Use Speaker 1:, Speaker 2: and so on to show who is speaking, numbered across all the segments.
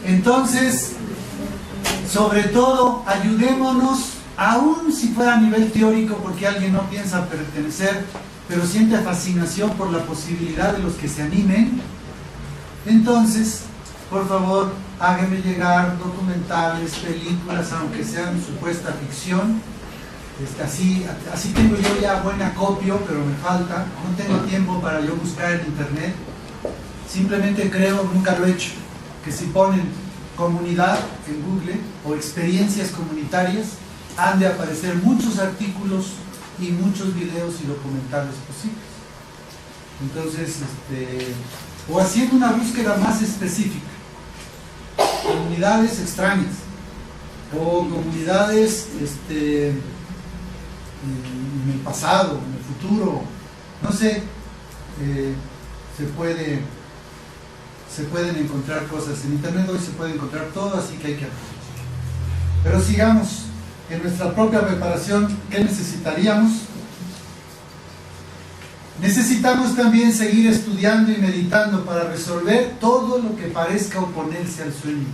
Speaker 1: Entonces, sobre todo, ayudémonos, aun si fuera a nivel teórico, porque alguien no piensa pertenecer, pero siente fascinación por la posibilidad de los que se animen. Entonces, por favor, háganme llegar documentales, películas, aunque sean supuesta ficción. Así tengo yo ya buen acopio, pero me falta. No tengo tiempo para yo buscar en internet. Simplemente creo, nunca lo he hecho, que si ponen comunidad en Google o experiencias comunitarias, han de aparecer muchos artículos y muchos videos y documentales posibles. Entonces, o haciendo una búsqueda más específica, comunidades extrañas o comunidades en el pasado, en el futuro, no sé, se pueden encontrar cosas en internet. Hoy se puede encontrar todo, así que hay que aprovechar. Pero sigamos en nuestra propia preparación. ¿Qué necesitaríamos? Necesitamos también seguir estudiando y meditando para resolver todo lo que parezca oponerse al sueño.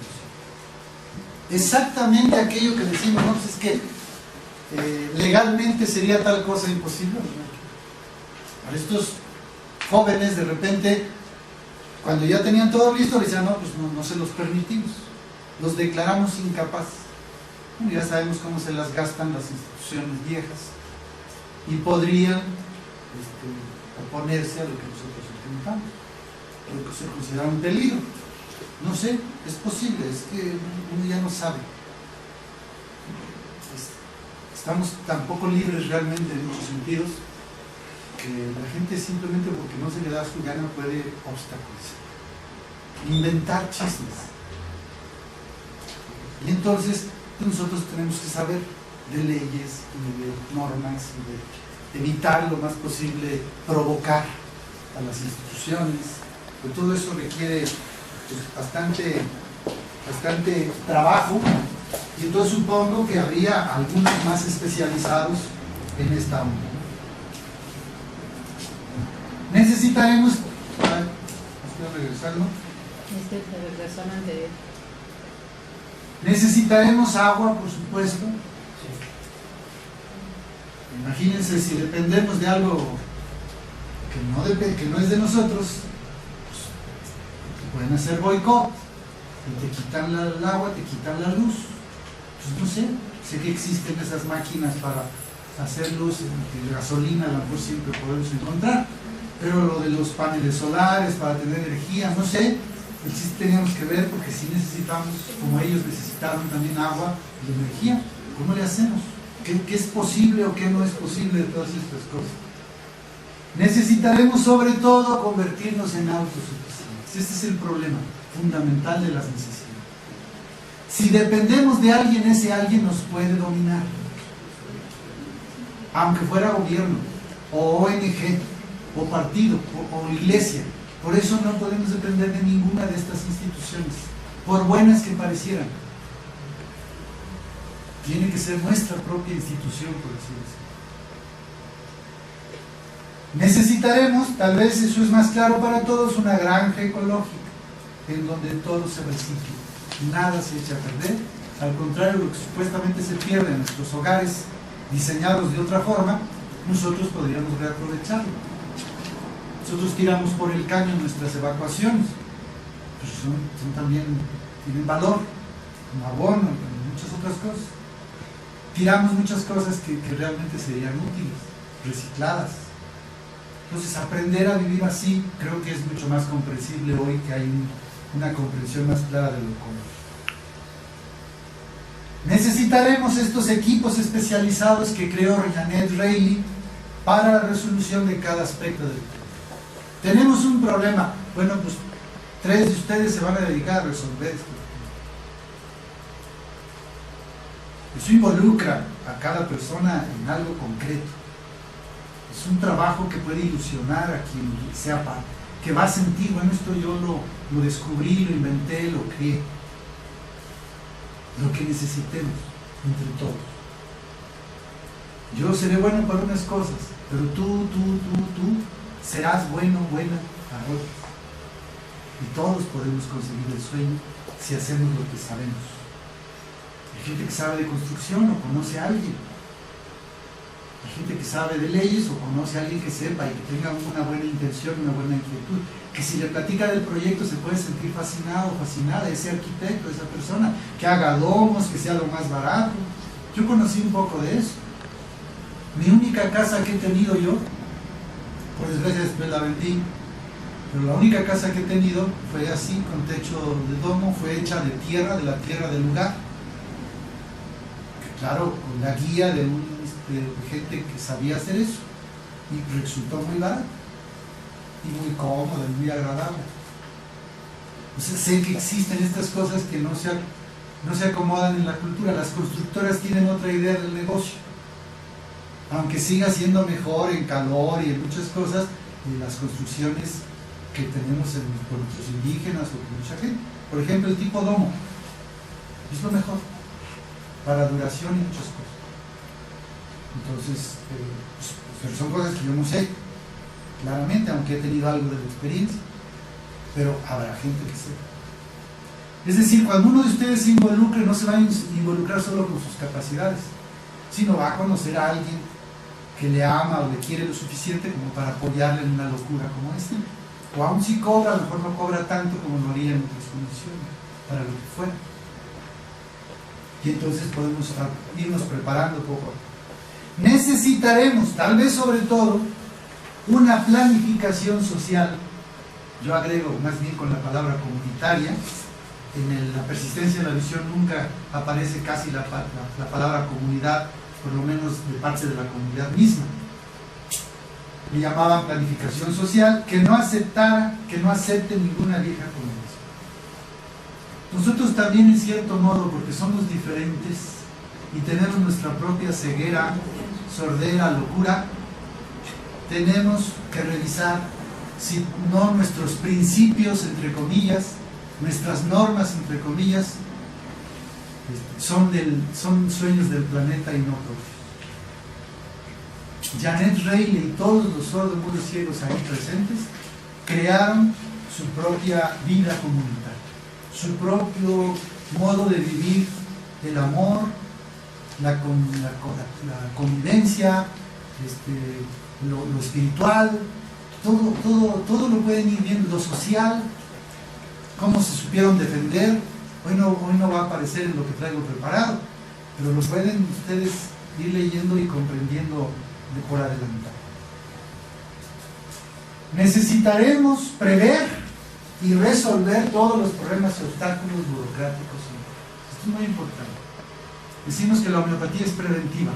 Speaker 1: Exactamente aquello que decimos, no, pues es que legalmente sería tal cosa imposible. Para estos jóvenes, de repente, cuando ya tenían todo listo, le decían, no, pues no se los permitimos, los declaramos incapaces. Bueno, ya sabemos cómo se las gastan las instituciones viejas y podrían oponerse a lo que nosotros intentamos, a lo que se considera un peligro. No sé, es posible, es que uno ya no sabe. Estamos tan poco libres realmente en muchos sentidos que la gente simplemente porque no se le da su gana puede obstaculizar, inventar chismes. Y entonces nosotros tenemos que saber de leyes y de normas y de evitar lo más posible provocar a las instituciones. Pero todo eso requiere bastante trabajo, y entonces supongo que habría algunos más especializados en esta onda. Necesitaremos, estoy regresando. Necesitaremos agua, por supuesto. Imagínense, si dependemos de algo que no es de nosotros, pues, pueden hacer boicot y te quitan el agua, te quitan la luz. Pues no sé que existen esas máquinas para hacer luz y gasolina, a lo mejor siempre podemos encontrar, pero lo de los paneles solares para tener energía, no sé, sí teníamos que ver, porque si necesitamos, como ellos necesitaron también agua y energía, ¿cómo le hacemos? ¿Qué es posible o qué no es posible de todas estas cosas? Necesitaremos sobre todo convertirnos en autosuficientes. Este es el problema fundamental de las necesidades. Si dependemos de alguien, ese alguien nos puede dominar, aunque fuera gobierno, o ONG, o partido, o iglesia. Por eso no podemos depender de ninguna de estas instituciones, por buenas que parecieran. Tiene que ser nuestra propia institución, por así decirlo. Necesitaremos, tal vez eso es más claro para todos, una granja ecológica en donde todo se recicle, nada se echa a perder. Al contrario, lo que supuestamente se pierde en nuestros hogares diseñados de otra forma, nosotros podríamos reaprovecharlo. Nosotros tiramos por el caño nuestras evacuaciones, pues son también, tienen valor, como abono, y muchas otras cosas. Tiramos muchas cosas que realmente serían útiles, recicladas. Entonces, aprender a vivir así creo que es mucho más comprensible hoy, que hay una comprensión más clara de lo común. Necesitaremos estos equipos especializados que creó Janet Rayleigh para la resolución de cada aspecto del tema. Tenemos un problema, bueno, pues 3 de ustedes se van a dedicar a resolver esto. Eso involucra a cada persona en algo concreto. Es un trabajo que puede ilusionar a quien sea parte, que va a sentir, bueno, esto yo lo descubrí, lo inventé, lo creé. Lo que necesitemos entre todos. Yo seré bueno para unas cosas, pero tú serás bueno, buena para otras. Y todos podemos conseguir el sueño si hacemos lo que sabemos. Hay gente que sabe de construcción o conoce a alguien. Hay gente que sabe de leyes o conoce a alguien que sepa y que tenga una buena intención, una buena inquietud. Que si le platica del proyecto se puede sentir fascinado o fascinada, ese arquitecto, esa persona, que haga domos, que sea lo más barato. Yo conocí un poco de eso. Mi única casa que he tenido yo, por desgracia después la vendí, pero la única casa que he tenido fue así, con techo de domo, fue hecha de la tierra del lugar. Claro, con la guía de gente que sabía hacer eso, y resultó muy barato, y muy cómodo, y muy agradable. Entonces sé que existen estas cosas que no se acomodan en la cultura. Las constructoras tienen otra idea del negocio. Aunque siga siendo mejor en calor y en muchas cosas, las construcciones que tenemos con nuestros indígenas o con mucha gente. Por ejemplo, el tipo domo es lo mejor para duración y muchas cosas. Entonces, pero son cosas que yo no sé claramente, aunque he tenido algo de la experiencia, pero habrá gente que sepa. Es decir, cuando uno de ustedes se involucre, no se va a involucrar solo con sus capacidades, sino va a conocer a alguien que le ama o le quiere lo suficiente como para apoyarle en una locura como esta. O aún si cobra, a lo mejor no cobra tanto como lo haría en otras condiciones, para lo que fuera. Y entonces podemos irnos preparando poco a poco. Necesitaremos, tal vez sobre todo, una planificación social. Yo agrego más bien con la palabra comunitaria. En la persistencia de la visión nunca aparece casi la palabra comunidad, por lo menos de parte de la comunidad misma. Le llamaban planificación social, que no acepte ninguna vieja convención. Nosotros también, en cierto modo, porque somos diferentes y tenemos nuestra propia ceguera, sordera, locura, tenemos que revisar si no nuestros principios, entre comillas, nuestras normas, entre comillas, son sueños del planeta y no propios. Janet Rayleigh y todos los sordomudos ciegos ahí presentes crearon su propia vida comunitaria, su propio modo de vivir el amor, la convivencia, lo espiritual, todo lo pueden ir viendo, lo social, cómo se supieron defender. Hoy no va a aparecer en lo que traigo preparado, pero lo pueden ustedes ir leyendo y comprendiendo de por adelantado. Necesitaremos prever y resolver todos los problemas y obstáculos burocráticos. Esto es muy importante. Decimos que la homeopatía es preventiva.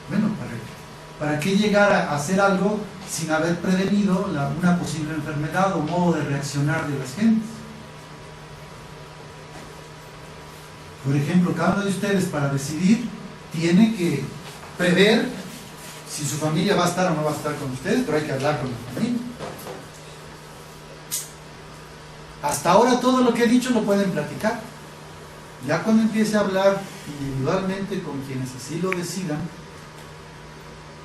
Speaker 1: Bueno, ¿para qué llegar a hacer algo sin haber prevenido una posible enfermedad o modo de reaccionar de las gentes? Por ejemplo, cada uno de ustedes, para decidir, tiene que prever si su familia va a estar o no va a estar con ustedes, pero hay que hablar con la familia. Hasta ahora todo lo que he dicho lo pueden platicar. Ya cuando empiece a hablar individualmente con quienes así lo decidan,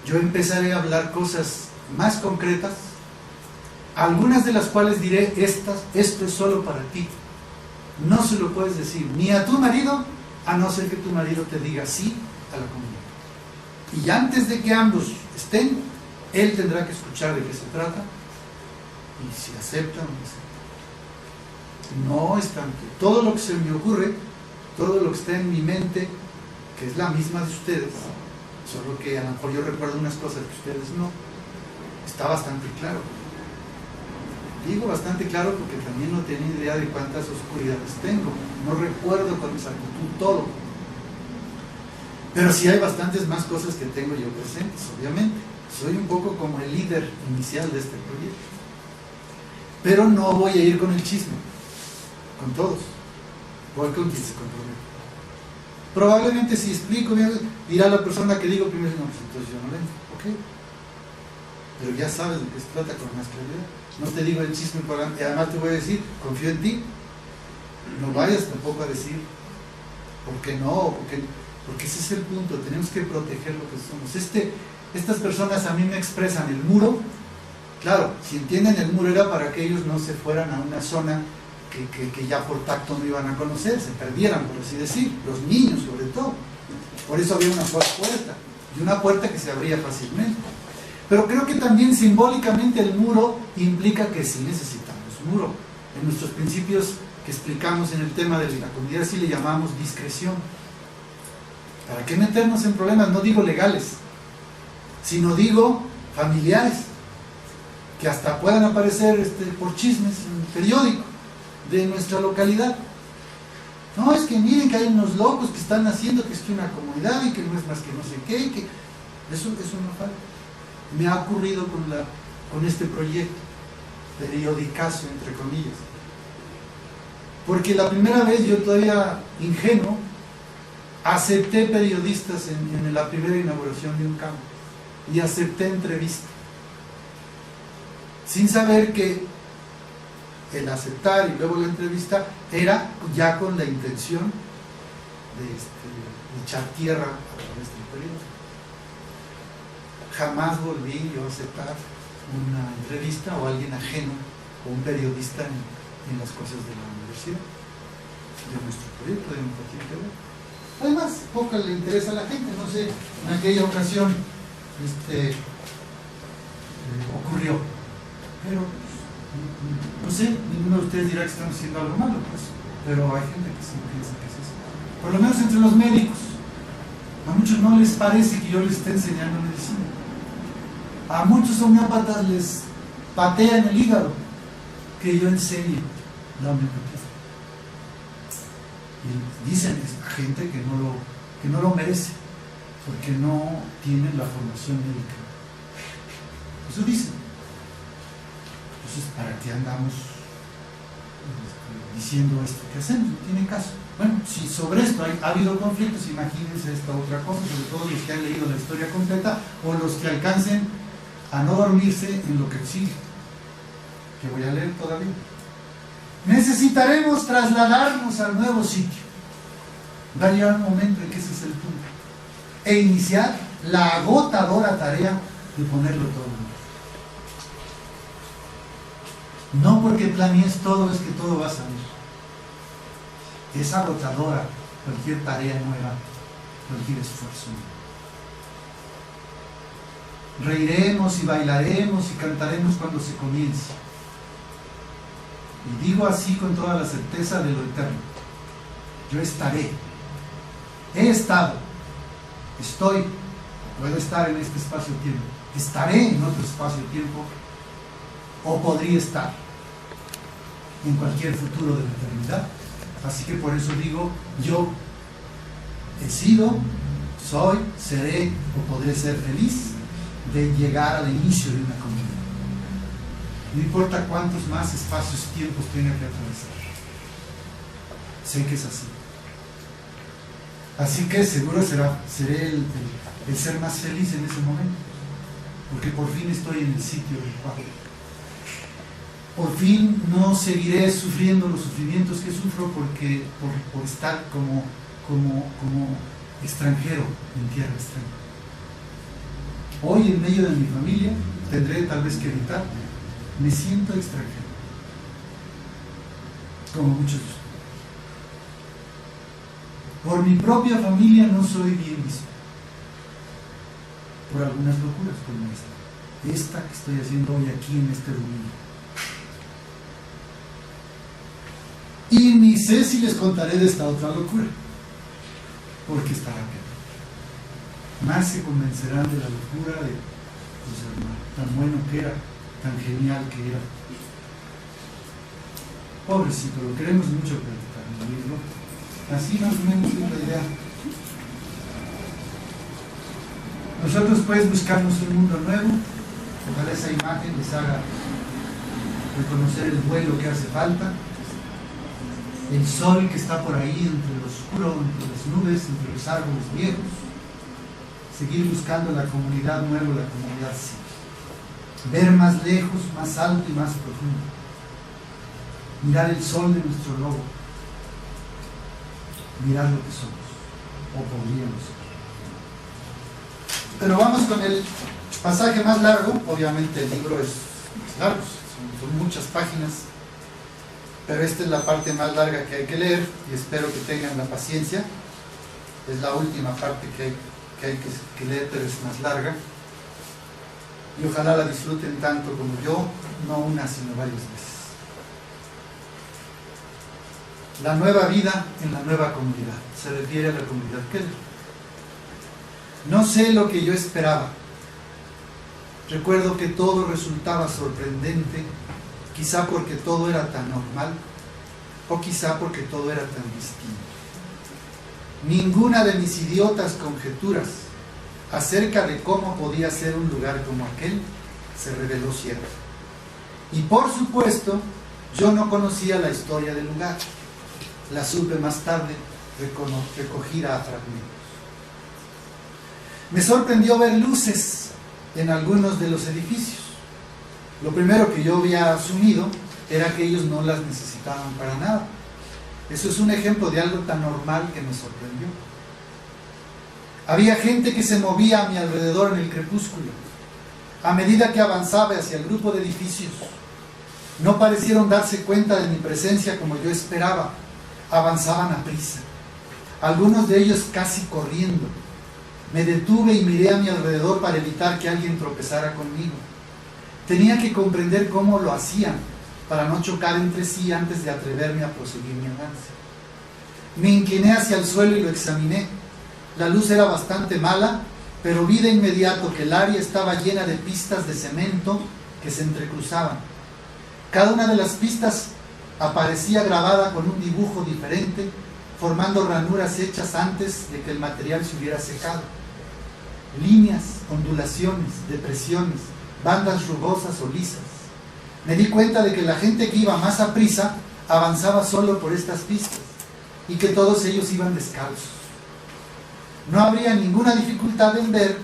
Speaker 1: yo empezaré a hablar cosas más concretas, algunas de las cuales diré, esto es solo para ti. No se lo puedes decir ni a tu marido, a no ser que tu marido te diga sí a la comunidad. Y antes de que ambos estén, él tendrá que escuchar de qué se trata y si acepta o no acepta. No es tanto. Todo lo que se me ocurre, todo lo que está en mi mente, que es la misma de ustedes, solo que a lo mejor yo recuerdo unas cosas que ustedes no, está bastante claro. Digo bastante claro porque también no tenía idea de cuántas oscuridades tengo. No recuerdo con exactitud todo. Pero sí hay bastantes más cosas que tengo yo presentes, obviamente. Soy un poco como el líder inicial de este proyecto. Pero no voy a ir con el chisme, con todos. Voy con quien se compromete. Probablemente si explico, dirá la persona que digo primero, no, pues entonces yo no vengo, ¿ok? Pero ya sabes de qué se trata con más claridad. No te digo el chisme por adelante, además te voy a decir, confío en ti. No vayas tampoco a decir, ¿por qué no? Porque ese es el punto, tenemos que proteger lo que somos. Estas personas a mí me expresan el muro. Claro, si entienden el muro era para que ellos no se fueran a una zona que ya por tacto no iban a conocer, se perdieran, por así decir, los niños sobre todo. Por eso había una puerta, y una puerta que se abría fácilmente. Pero creo que también simbólicamente el muro implica que sí necesitamos muro. En nuestros principios que explicamos en el tema de la comunidad sí le llamamos discreción. ¿Para qué meternos en problemas? No digo legales, sino digo familiares, que hasta puedan aparecer por chismes en el periódico de nuestra localidad. No, es que miren que hay unos locos que están haciendo que esto es una comunidad y que no es más que no sé qué, y que eso no falta. Me ha ocurrido con este proyecto, periodicazo entre comillas. Porque la primera vez yo todavía ingenuo, acepté periodistas en la primera inauguración de un campo y acepté entrevista, sin saber que el aceptar y luego la entrevista era ya con la intención de echar tierra a través del periódico. Jamás volví yo a aceptar una entrevista o alguien ajeno o un periodista en las cosas de la universidad, de nuestro proyecto, de Democracia Integral. Además, poco le interesa a la gente, no sé, en aquella ocasión ocurrió, pero no sé, ninguno de ustedes dirá que están haciendo algo malo, pues, pero hay gente que sí piensa que es eso. Por lo menos entre los médicos, a muchos no les parece que yo les esté enseñando medicina. A muchos homeópatas les patean el hígado que yo enseñe la homeopatía. Y dicen a gente que no lo merece, porque no tienen la formación médica. Eso dicen. Entonces, ¿para qué andamos diciendo esto que hacemos? No tiene caso. Bueno, si sobre esto ha habido conflictos, imagínense esta otra cosa, sobre todo los que han leído la historia completa o los que alcancen a no dormirse en lo que sigue, que voy a leer todavía. Necesitaremos trasladarnos al nuevo sitio. Va a llegar un momento en que ese es el punto. E iniciar la agotadora tarea de ponerlo todo en orden. No porque planees todo es que todo va a salir. Es agotadora cualquier tarea nueva, cualquier esfuerzo. Reiremos y bailaremos y cantaremos cuando se comience. Y digo así con toda la certeza de lo eterno. Yo estaré. He estado. Estoy. Puedo estar en este espacio-tiempo. Estaré en otro espacio-tiempo. O podría estar en cualquier futuro de la eternidad. Así que por eso digo, yo he sido, soy, seré o podré ser feliz de llegar al inicio de una comunidad. No importa cuántos más espacios-tiempos tenga que atravesar. Sé que es así. Así que seguro seré el ser más feliz en ese momento. Porque por fin estoy en el sitio adecuado. Por fin no seguiré sufriendo los sufrimientos que sufro por estar como extranjero en tierra extranjera. Hoy en medio de mi familia tendré tal vez que evitar. Me siento extranjero, como muchos. Por mi propia familia no soy bien visto, por algunas locuras como esta que estoy haciendo hoy aquí en este domingo. Y ni sé si les contaré de esta otra locura, porque estará peor. Más se convencerán de la locura de José Hermano, tan bueno que era, tan genial que era. Pobrecito, lo queremos mucho, pero así más o menos es la idea. Nosotros pues buscamos un mundo nuevo. Ojalá esa imagen les haga reconocer el vuelo que hace falta, el sol que está por ahí entre lo oscuro, entre las nubes, entre los árboles viejos. Seguir buscando la comunidad nueva, la comunidad sí. Ver más lejos, más alto y más profundo. Mirar el sol de nuestro lobo. Mirar lo que somos, o podríamos ser. Pero vamos con el pasaje más largo. Obviamente el libro es largo, son muchas páginas. pero esta es la parte más larga que hay que leer y espero que tengan la paciencia. Es la última parte que hay que leer, pero es más larga. Y ojalá la disfruten tanto como yo, no una sino varias veces. La nueva vida en la nueva comunidad. Se refiere a la comunidad Keller. No sé lo que yo esperaba. Recuerdo que todo resultaba sorprendente, quizá porque todo era tan normal, o quizá porque todo era tan distinto. Ninguna de mis idiotas conjeturas acerca de cómo podía ser un lugar como aquel se reveló cierta. Y por supuesto, yo no conocía la historia del lugar. La supe más tarde, recogida a fragmentos. Me sorprendió ver luces en algunos de los edificios. Lo primero que yo había asumido era que ellos no las necesitaban para nada. Eso es un ejemplo de algo tan normal que me sorprendió. Había gente que se movía a mi alrededor en el crepúsculo. A medida que avanzaba hacia el grupo de edificios, no parecieron darse cuenta de mi presencia como yo esperaba. Avanzaban a prisa, algunos de ellos casi corriendo. Me detuve y miré a mi alrededor para evitar que alguien tropezara conmigo. Tenía que comprender cómo lo hacían para no chocar entre sí antes de atreverme a proseguir mi avance. Me incliné hacia el suelo y lo examiné. La luz era bastante mala, pero vi de inmediato que el área estaba llena de pistas de cemento que se entrecruzaban. Cada una de las pistas aparecía grabada con un dibujo diferente, formando ranuras hechas antes de que el material se hubiera secado. Líneas, ondulaciones, depresiones, bandas rugosas o lisas. Me di cuenta de que la gente que iba más a prisa avanzaba solo por estas pistas y que todos ellos iban descalzos. No habría ninguna dificultad en ver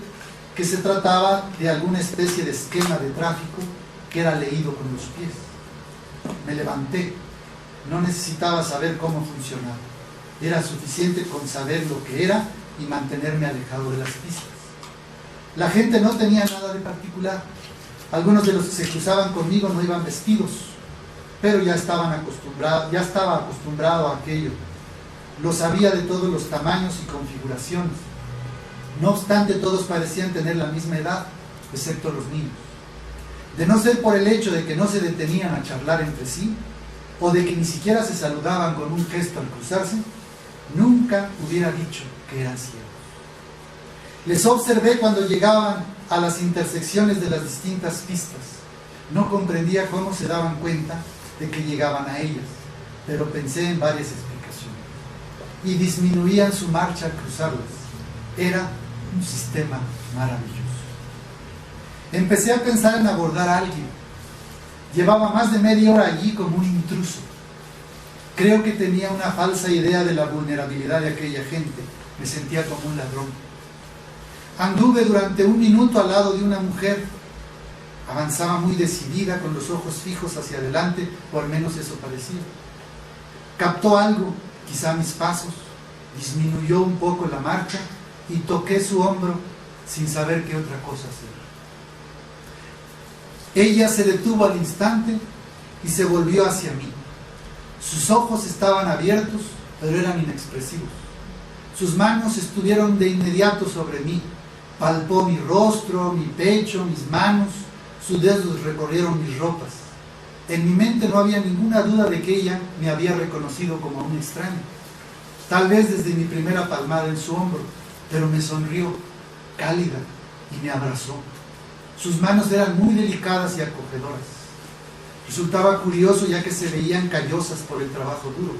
Speaker 1: que se trataba de alguna especie de esquema de tráfico que era leído con los pies. Me levanté. No necesitaba saber cómo funcionaba. Era suficiente con saber lo que era y mantenerme alejado de las pistas. La gente no tenía nada de particular. Algunos de los que se cruzaban conmigo no iban vestidos, pero ya estaba acostumbrado a aquello. Lo sabía de todos los tamaños y configuraciones. No obstante, todos parecían tener la misma edad, excepto los niños. De no ser por el hecho de que no se detenían a charlar entre sí, o de que ni siquiera se saludaban con un gesto al cruzarse, nunca hubiera dicho que eran ciegos. Les observé cuando llegaban a las intersecciones de las distintas pistas. No comprendía cómo se daban cuenta de que llegaban a ellas, pero pensé en varias explicaciones. Y disminuían su marcha al cruzarlas. Era un sistema maravilloso. Empecé a pensar en abordar a alguien. Llevaba más de media hora allí como un intruso. Creo que tenía una falsa idea de la vulnerabilidad de aquella gente. Me sentía como un ladrón. Anduve durante un minuto al lado de una mujer. Avanzaba muy decidida, con los ojos fijos hacia adelante, o al menos eso parecía. Captó algo, quizá mis pasos, disminuyó un poco la marcha y toqué su hombro sin saber qué otra cosa hacer. Ella se detuvo al instante y se volvió hacia mí. Sus ojos estaban abiertos, pero eran inexpresivos. Sus manos estuvieron de inmediato sobre mí. Palpó mi rostro, mi pecho, mis manos. Sus dedos recorrieron mis ropas. En mi mente no había ninguna duda de que ella me había reconocido como un extraño. Tal vez desde mi primera palmada en su hombro, pero me sonrió, cálida, y me abrazó. Sus manos eran muy delicadas y acogedoras. Resultaba curioso ya que se veían callosas por el trabajo duro,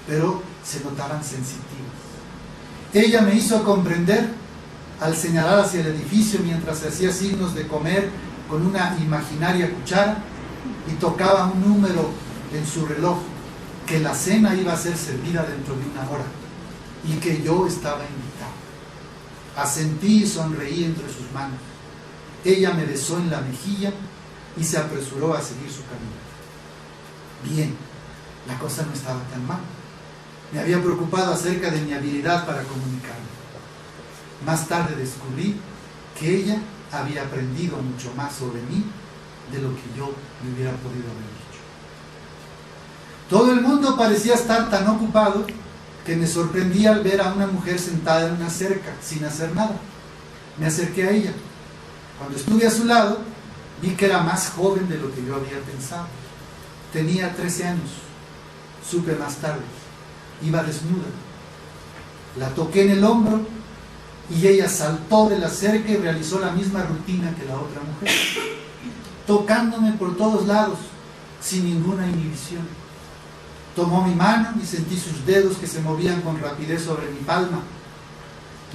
Speaker 1: pero se notaban sensitivas. Ella me hizo comprender al señalar hacia el edificio mientras hacía signos de comer con una imaginaria cuchara y tocaba un número en su reloj, que la cena iba a ser servida dentro de una hora y que yo estaba invitado. Asentí y sonreí entre sus manos. Ella me besó en la mejilla y se apresuró a seguir su camino. Bien, la cosa no estaba tan mal. Me había preocupado acerca de mi habilidad para comunicarme. Más tarde descubrí que ella había aprendido mucho más sobre mí de lo que yo me hubiera podido haber dicho. Todo el mundo parecía estar tan ocupado que me sorprendía al ver a una mujer sentada en una cerca, sin hacer nada. Me acerqué a ella. Cuando estuve a su lado, vi que era más joven de lo que yo había pensado. Tenía 13 años. Supe más tarde. Iba desnuda. La toqué en el hombro y ella saltó de la cerca y realizó la misma rutina que la otra mujer, tocándome por todos lados, sin ninguna inhibición. Tomó mi mano y sentí sus dedos que se movían con rapidez sobre mi palma.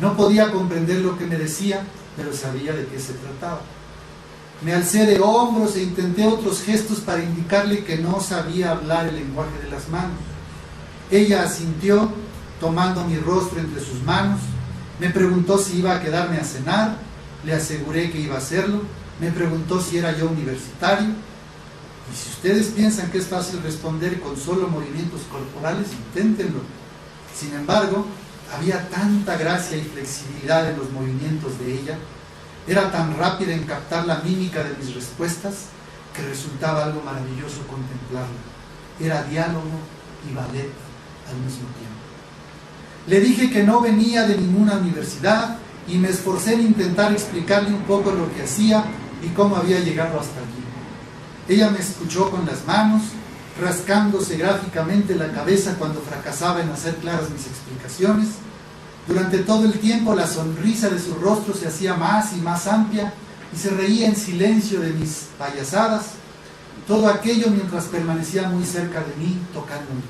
Speaker 1: No podía comprender lo que me decía, pero sabía de qué se trataba. Me alcé de hombros e intenté otros gestos para indicarle que no sabía hablar el lenguaje de las manos. Ella asintió, tomando mi rostro entre sus manos. Me preguntó si iba a quedarme a cenar. Le aseguré que iba a hacerlo. Me preguntó si era yo universitario. Y si ustedes piensan que es fácil responder con solo movimientos corporales, inténtenlo. Sin embargo, había tanta gracia y flexibilidad en los movimientos de ella, era tan rápida en captar la mímica de mis respuestas, que resultaba algo maravilloso contemplarla. Era diálogo y ballet al mismo tiempo. Le dije que no venía de ninguna universidad y me esforcé en intentar explicarle un poco lo que hacía y cómo había llegado hasta allí. Ella me escuchó con las manos, rascándose gráficamente la cabeza cuando fracasaba en hacer claras mis explicaciones. Durante todo el tiempo la sonrisa de su rostro se hacía más y más amplia y se reía en silencio de mis payasadas. Todo aquello mientras permanecía muy cerca de mí, tocándome.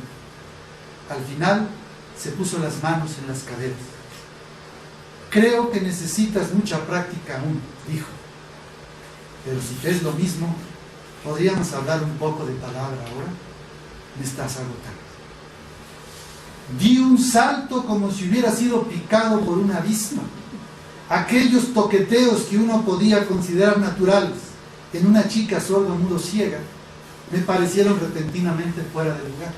Speaker 1: Al final se puso las manos en las caderas. Creo que necesitas mucha práctica aún, dijo. Pero si es lo mismo, ¿podríamos hablar un poco de palabra ahora? Me estás agotando. Di un salto como si hubiera sido picado por un abismo. Aquellos toqueteos que uno podía considerar naturales en una chica sordo-mudo ciega me parecieron repentinamente fuera de lugar.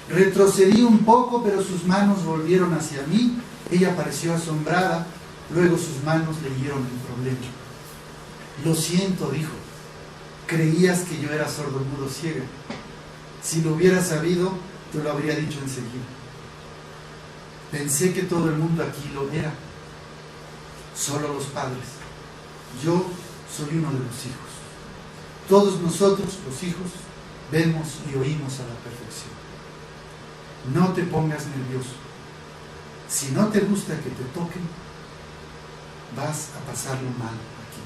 Speaker 1: Retrocedí un poco, pero sus manos volvieron hacia mí. Ella pareció asombrada, luego sus manos leyeron el problema. Lo siento, dijo. Creías que yo era sordo-mudo ciega. Si lo hubiera sabido, te lo habría dicho enseguida. Pensé que todo el mundo aquí lo era. Solo los padres. Yo soy uno de los hijos. Todos nosotros, los hijos, vemos y oímos a la perfección. No te pongas nervioso. Si no te gusta que te toquen, vas a pasarlo mal aquí.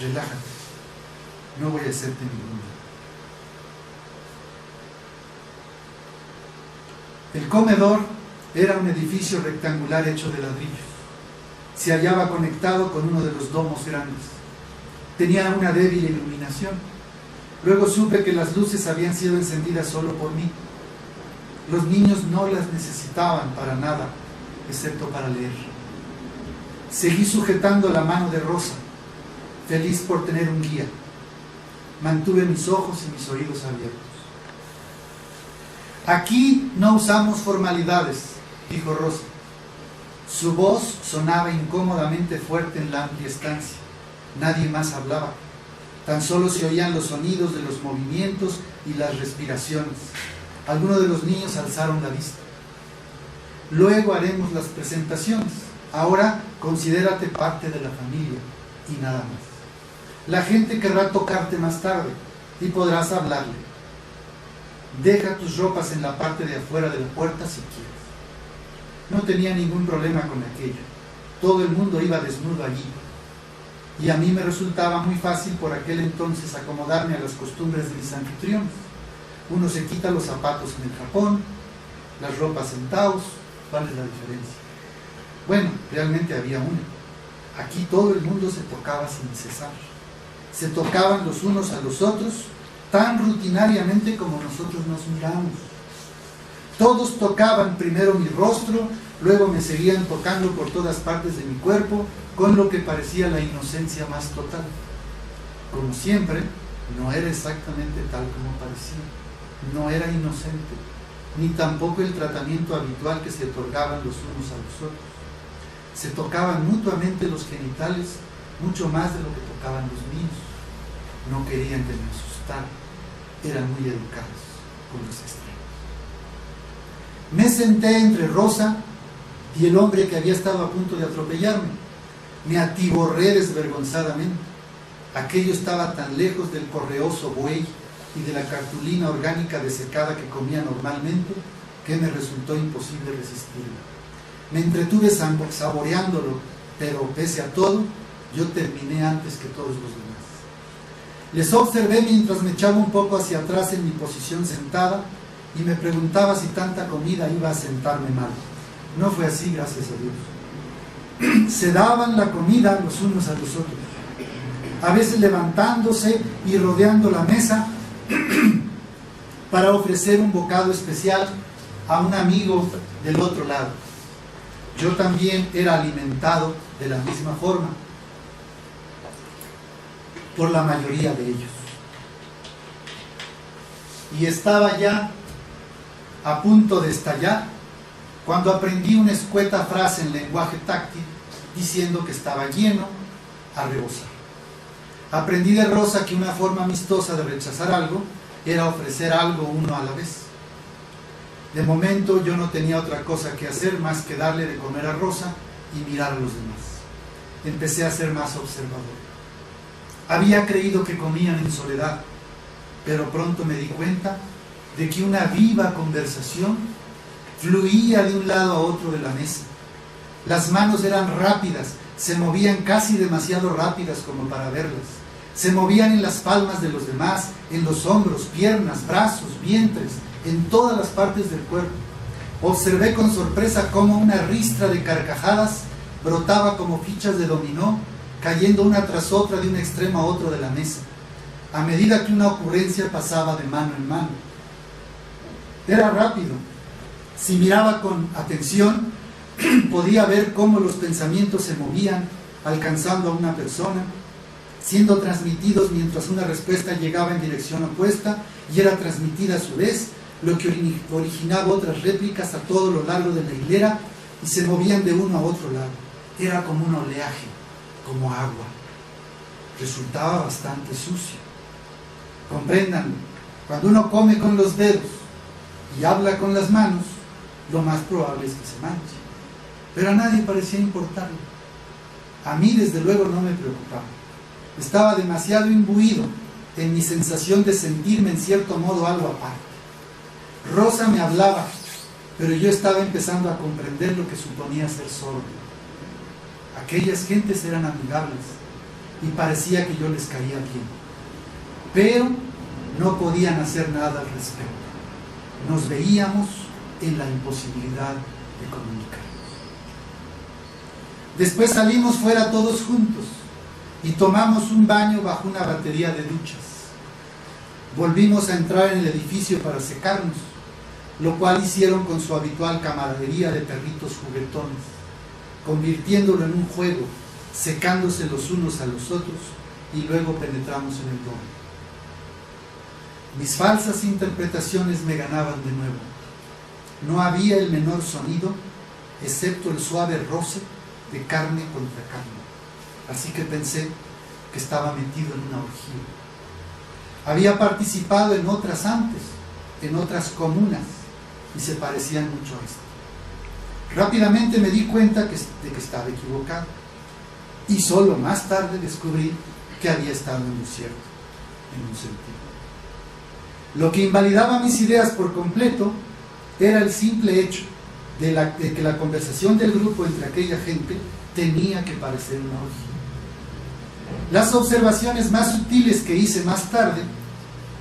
Speaker 1: Relájate. No voy a hacerte ningún daño. El comedor era un edificio rectangular hecho de ladrillos. Se hallaba conectado con uno de los domos grandes. Tenía una débil iluminación. Luego supe que las luces habían sido encendidas solo por mí. Los niños no las necesitaban para nada, excepto para leer. Seguí sujetando la mano de Rosa, feliz por tener un guía. Mantuve mis ojos y mis oídos abiertos. Aquí no usamos formalidades, dijo Rosa. Su voz sonaba incómodamente fuerte en la amplia estancia. Nadie más hablaba. Tan solo se oían los sonidos de los movimientos y las respiraciones. Algunos de los niños alzaron la vista. Luego haremos las presentaciones. Ahora considérate parte de la familia y nada más. La gente querrá tocarte más tarde y podrás hablarle. Deja tus ropas en la parte de afuera de la puerta si quieres. No tenía ningún problema con aquello. Todo el mundo iba desnudo allí. Y a mí me resultaba muy fácil por aquel entonces acomodarme a las costumbres de mis anfitriones. Uno se quita los zapatos en el Japón, las ropas en Taos. ¿Cuál es la diferencia? Bueno, realmente había una. Aquí todo el mundo se tocaba sin cesar. Se tocaban los unos a los otros tan rutinariamente como nosotros nos miramos. Todos tocaban primero mi rostro, luego me seguían tocando por todas partes de mi cuerpo, con lo que parecía la inocencia más total. Como siempre, no era exactamente tal como parecía. No era inocente, ni tampoco el tratamiento habitual que se otorgaban los unos a los otros. Se tocaban mutuamente los genitales, mucho más de lo que tocaban los míos. No querían que me asustara. eran muy educados con los extraños. Me senté entre Rosa y el hombre que había estado a punto de atropellarme. Me atiborré desvergonzadamente. Aquello estaba tan lejos del correoso buey y de la cartulina orgánica desecada que comía normalmente, que me resultó imposible resistirlo. Me entretuve saboreándolo, pero pese a todo, yo terminé antes que todos los demás. Les observé mientras me echaba un poco hacia atrás en mi posición sentada y me preguntaba si tanta comida iba a sentarme mal. No fue así, gracias a Dios. Se daban la comida los unos a los otros, a veces levantándose y rodeando la mesa para ofrecer un bocado especial a un amigo del otro lado. Yo también era alimentado de la misma forma por la mayoría de ellos. Y estaba ya a punto de estallar cuando aprendí una escueta frase en lenguaje táctil diciendo que estaba lleno a rebosar. Aprendí de Rosa que una forma amistosa de rechazar algo era ofrecer algo uno a la vez. De momento yo no tenía otra cosa que hacer más que darle de comer a Rosa y mirar a los demás. Empecé a ser más observador. Había creído que comían en soledad, pero pronto me di cuenta de que una viva conversación fluía de un lado a otro de la mesa. Las manos eran rápidas, se movían casi demasiado rápidas como para verlas. Se movían en las palmas de los demás, en los hombros, piernas, brazos, vientres, en todas las partes del cuerpo. Observé con sorpresa cómo una ristra de carcajadas brotaba como fichas de dominó, cayendo una tras otra de un extremo a otro de la mesa, a medida que una ocurrencia pasaba de mano en mano. Era rápido. Si miraba con atención, podía ver cómo los pensamientos se movían, alcanzando a una persona, siendo transmitidos mientras una respuesta llegaba en dirección opuesta y era transmitida a su vez, lo que originaba otras réplicas a todo lo largo de la hilera y se movían de uno a otro lado. Era como un oleaje, como agua. Resultaba bastante sucio. Compréndanlo, cuando uno come con los dedos y habla con las manos, lo más probable es que se manche. Pero a nadie parecía importarle. A mí, desde luego, no me preocupaba. Estaba demasiado imbuido en mi sensación de sentirme en cierto modo algo aparte. Rosa me hablaba, pero yo estaba empezando a comprender lo que suponía ser sordo. Aquellas gentes eran amigables y parecía que yo les caía bien, pero no podían hacer nada al respecto. Nos veíamos en la imposibilidad de comunicarnos. Después salimos fuera todos juntos y tomamos un baño bajo una batería de duchas. Volvimos a entrar en el edificio para secarnos, lo cual hicieron con su habitual camaradería de perritos juguetones, convirtiéndolo en un juego, secándose los unos a los otros, y luego penetramos en el domo. Mis falsas interpretaciones me ganaban de nuevo. No había el menor sonido, excepto el suave roce de carne contra carne. Así que pensé que estaba metido en una orgía. Había participado en otras antes, en otras comunas, y se parecían mucho a esta. Rápidamente me di cuenta de que estaba equivocado, y solo más tarde descubrí que había estado en lo cierto, en un sentido. Lo que invalidaba mis ideas por completo era el simple hecho de que la conversación del grupo entre aquella gente tenía que parecer una orgía. Las observaciones más sutiles que hice más tarde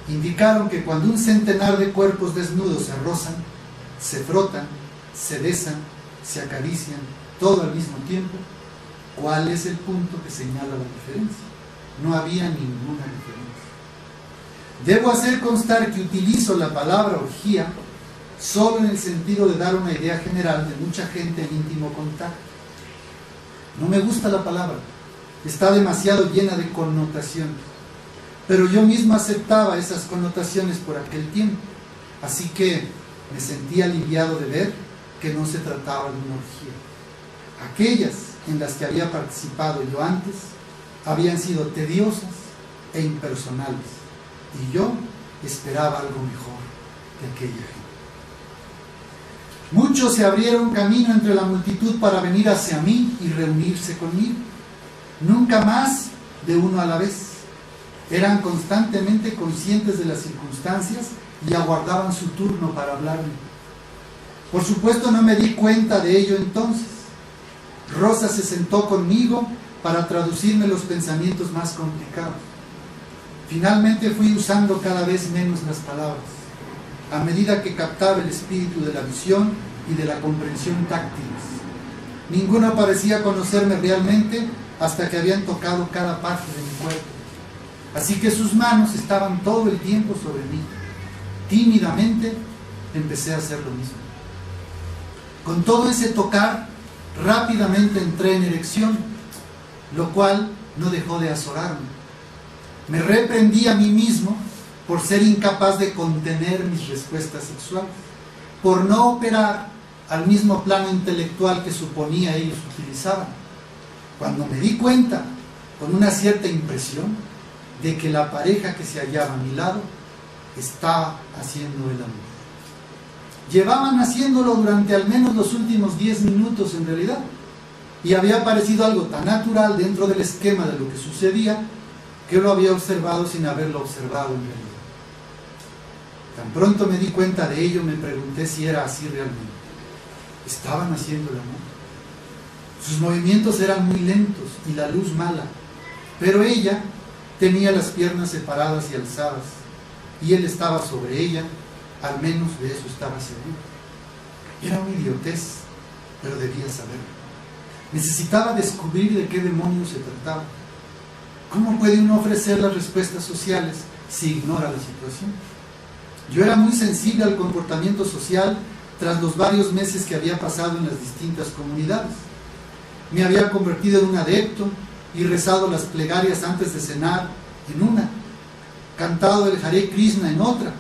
Speaker 1: indicaron que cuando un centenar de cuerpos desnudos se rozan, se frotan, se besan, se acarician, todo al mismo tiempo, ¿cuál es el punto que señala la diferencia? No había ninguna diferencia. Debo hacer constar que utilizo la palabra orgía solo en el sentido de dar una idea general de mucha gente en íntimo contacto. No me gusta la palabra, está demasiado llena de connotaciones, pero yo mismo aceptaba esas connotaciones por aquel tiempo, así que me sentí aliviado de ver que no se trataba de una orgía. Aquellas en las que había participado yo antes habían sido tediosas e impersonales, y yo esperaba algo mejor que aquella gente. Muchos se abrieron camino entre la multitud para venir hacia mí y reunirse conmigo. Nunca más de uno a la vez. Eran constantemente conscientes de las circunstancias y aguardaban su turno para hablarme. Por supuesto no me di cuenta de ello entonces. Rosa se sentó conmigo para traducirme los pensamientos más complicados. Finalmente fui usando cada vez menos las palabras, a medida que captaba el espíritu de la visión y de la comprensión táctiles. Ninguno parecía conocerme realmente hasta que habían tocado cada parte de mi cuerpo. Así que sus manos estaban todo el tiempo sobre mí. Tímidamente empecé a hacer lo mismo. Con todo ese tocar, rápidamente entré en erección, lo cual no dejó de azorarme. Me reprendí a mí mismo por ser incapaz de contener mis respuestas sexuales, por no operar al mismo plano intelectual que suponía ellos utilizaban. Cuando me di cuenta, con una cierta impresión, de que la pareja que se hallaba a mi lado estaba haciendo el amor. Llevaban haciéndolo durante al menos los últimos 10 minutos en realidad, y había parecido algo tan natural dentro del esquema de lo que sucedía, que lo había observado sin haberlo observado en realidad. Tan pronto me di cuenta de ello, me pregunté si era así realmente. Estaban haciendo el amor. Sus movimientos eran muy lentos y la luz mala, pero ella tenía las piernas separadas y alzadas, y él estaba sobre ella, al menos de eso estaba seguro. Era una idiotez, pero debía saberlo. Necesitaba descubrir de qué demonios se trataba. ¿Cómo puede uno ofrecer las respuestas sociales si ignora la situación? Yo era muy sensible al comportamiento social tras los varios meses que había pasado en las distintas comunidades. Me había convertido en un adepto y rezado las plegarias antes de cenar en una, cantado el Hare Krishna en otra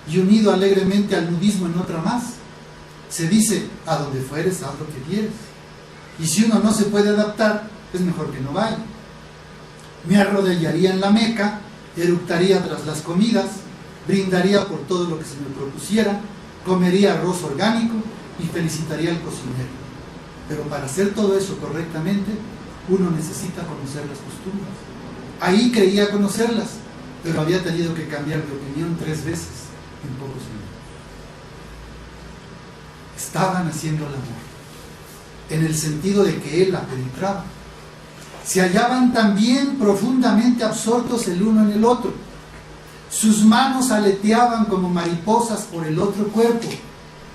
Speaker 1: y unido alegremente al nudismo en otra más. Se dice, a donde fueres, haz lo que quieres. Y si uno no se puede adaptar, es mejor que no vaya. Me arrodillaría en la Meca, eructaría tras las comidas, brindaría por todo lo que se me propusiera, comería arroz orgánico y felicitaría al cocinero. Pero para hacer todo eso correctamente, uno necesita conocer las costumbres. Ahí creía conocerlas, pero había tenido que cambiar de opinión 3 veces en pocos minutos. Estaban haciendo el amor, en el sentido de que él la penetraba. Se hallaban también profundamente absortos el uno en el otro. Sus manos aleteaban como mariposas por el otro cuerpo,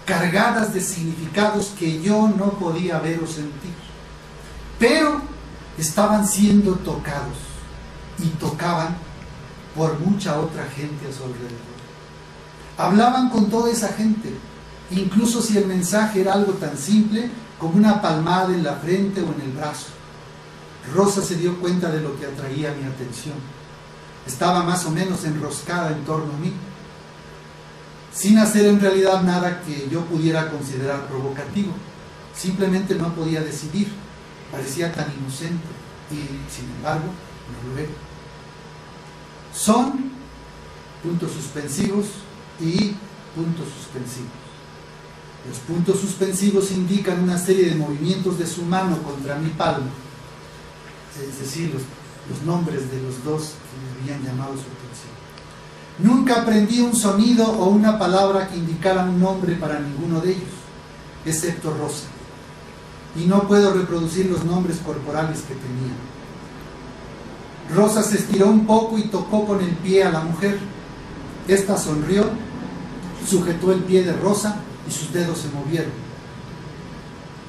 Speaker 1: cargadas de significados que yo no podía ver o sentir. Pero estaban siendo tocados y tocaban por mucha otra gente a su alrededor. Hablaban con toda esa gente, incluso si el mensaje era algo tan simple como una palmada en la frente o en el brazo. Rosa se dio cuenta de lo que atraía mi atención. Estaba más o menos enroscada en torno a mí, sin hacer en realidad nada que yo pudiera considerar provocativo. Simplemente no podía decidir. Parecía tan inocente y, sin embargo, no lo era. Son puntos suspensivos y puntos suspensivos. Los puntos suspensivos indican una serie de movimientos de su mano contra mi palma, es decir, los nombres de los dos que me habían llamado su atención. Nunca aprendí un sonido o una palabra que indicara un nombre para ninguno de ellos, excepto Rosa. Y no puedo reproducir los nombres corporales que tenía. Rosa se estiró un poco y tocó con el pie a la mujer. Esta sonrió, sujetó el pie de Rosa y sus dedos se movieron.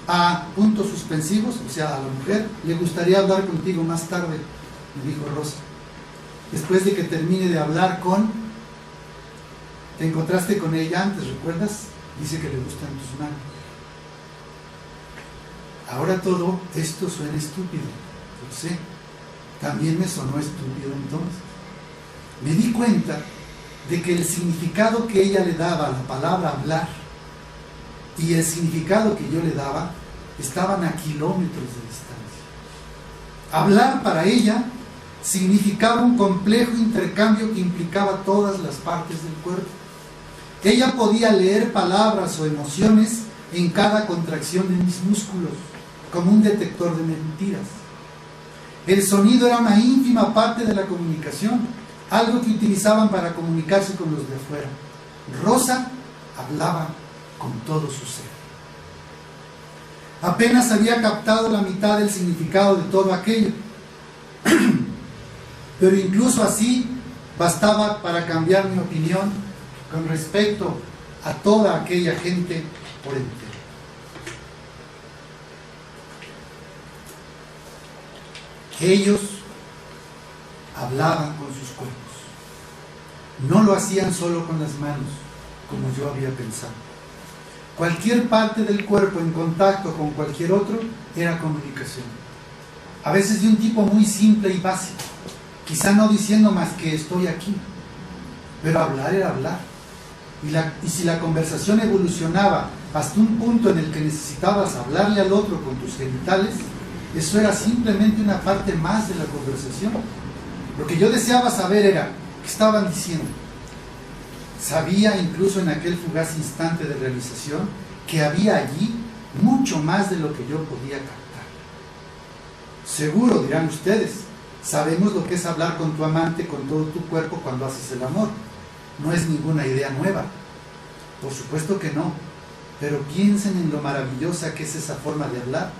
Speaker 1: A puntos suspensivos, o sea, a la mujer, le gustaría hablar contigo más tarde, me dijo Rosa. Después de que termine de hablar con... Te encontraste con ella antes, ¿recuerdas? Dice que le gustan tus manos. Ahora todo esto suena estúpido, lo sé. También me sonó estúpido entonces. Me di cuenta de que el significado que ella le daba a la palabra hablar y el significado que yo le daba estaban a kilómetros de distancia. Hablar para ella
Speaker 2: significaba un complejo intercambio que implicaba todas las partes del cuerpo. Ella podía leer palabras o emociones en cada contracción de mis músculos, como un detector de mentiras. El sonido era una ínfima parte de la comunicación, algo que utilizaban para comunicarse con los de afuera. Rosa hablaba con todo su ser. Apenas había captado la mitad del significado de todo aquello, pero incluso así bastaba para cambiar mi opinión con respecto a toda aquella gente por entero. Ellos hablaban con sus cuerpos. No lo hacían solo con las manos, como yo había pensado. Cualquier parte del cuerpo en contacto con cualquier otro era comunicación. A veces de un tipo muy simple y básico, quizá no diciendo más que estoy aquí, pero hablar era hablar. Y si la conversación evolucionaba hasta un punto en el que necesitabas hablarle al otro con tus genitales, eso era simplemente una parte más de la conversación. Lo que yo deseaba saber era, ¿qué estaban diciendo? Sabía, incluso en aquel fugaz instante de realización, que había allí mucho más de lo que yo podía captar. Seguro, dirán ustedes, sabemos lo que es hablar con tu amante con todo tu cuerpo cuando haces el amor. No es ninguna idea nueva. Por supuesto que no. Pero piensen en lo maravillosa que es esa forma de hablar,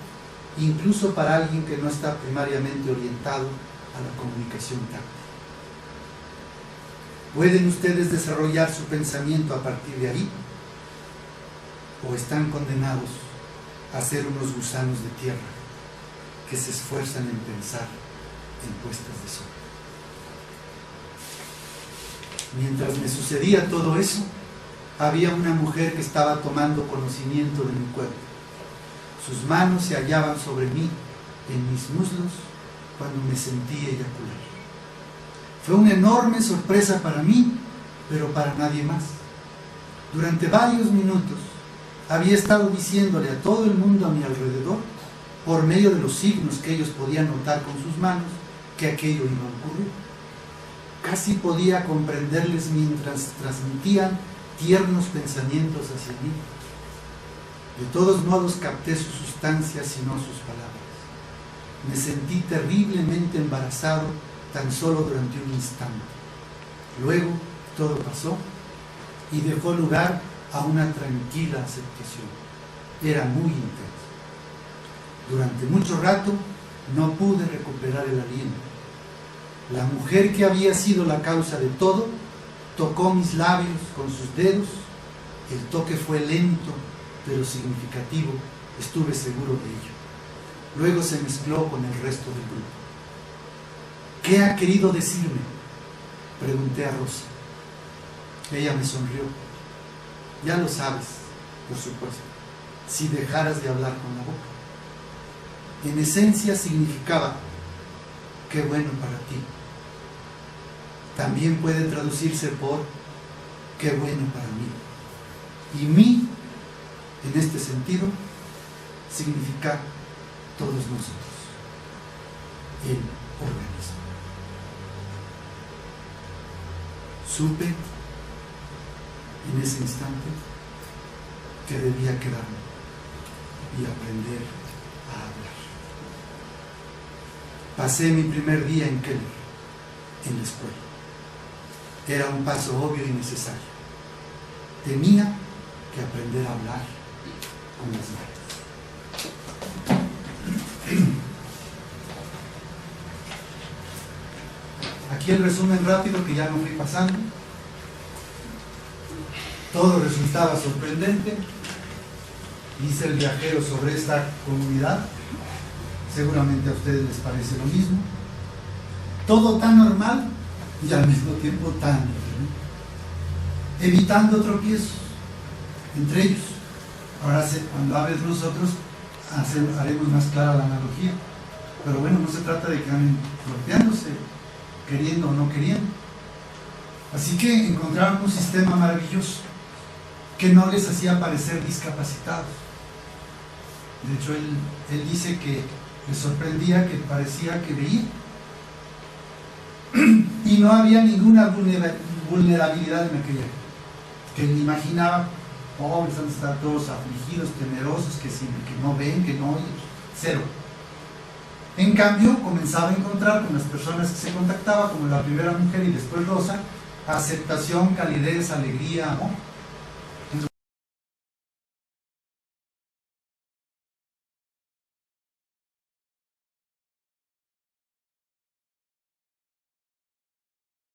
Speaker 2: incluso para alguien que no está primariamente orientado a la comunicación táctil. ¿Pueden ustedes desarrollar su pensamiento a partir de ahí? ¿O están condenados a ser unos gusanos de tierra que se esfuerzan en pensar en puestas de sol? Mientras me sucedía todo eso, había una mujer que estaba tomando conocimiento de mi cuerpo. Sus manos se hallaban sobre mí, en mis muslos, cuando me sentí eyacular. Fue una enorme sorpresa para mí, pero para nadie más. Durante varios minutos había estado diciéndole a todo el mundo a mi alrededor, por medio de los signos que ellos podían notar con sus manos, que aquello iba a ocurrir. Casi podía comprenderles mientras transmitían tiernos pensamientos hacia mí. De todos modos capté su sustancia, si no sus palabras. Me sentí terriblemente embarazado tan solo durante un instante. Luego todo pasó y dejó lugar a una tranquila aceptación. Era muy intenso. Durante mucho rato no pude recuperar el aliento. La mujer que había sido la causa de todo tocó mis labios con sus dedos. El toque fue lento pero significativo, estuve seguro de ello. Luego se mezcló con el resto del grupo. ¿Qué ha querido decirme?, pregunté a Rosa. Ella me sonrió. Ya lo sabes, por supuesto, si dejaras de hablar con la boca. En esencia significaba, qué bueno para ti. También puede traducirse por, qué bueno para mí. Y mí, en este sentido, significa todos nosotros, el organismo. Supe en ese instante que debía quedarme y aprender a hablar. Pasé mi primer día en Keller, en la escuela. Era un paso obvio y necesario. Tenía que aprender a hablar con las manos. Aquí el resumen rápido que ya no fui pasando. Todo resultaba sorprendente. Hice el viajero sobre esta comunidad. Seguramente a ustedes les parece lo mismo. Todo tan normal y al mismo tiempo tan diferente. Evitando tropiezos entre ellos. Ahora, cuando hables nosotros, haremos más clara la analogía. Pero bueno, no se trata de que anden golpeándose, queriendo o no queriendo. Así que encontraron un sistema maravilloso que no les hacía parecer discapacitados. De hecho, él dice que les sorprendía que parecía que veía.
Speaker 1: y no había ninguna vulnerabilidad en aquella época. Que me imaginaba, pobres, han estado todos afligidos, temerosos, que no ven, que no oyen, cero. En cambio, comenzaba a encontrar con las personas que se contactaba, como la primera mujer y después Rosa, aceptación, calidez, alegría, amor.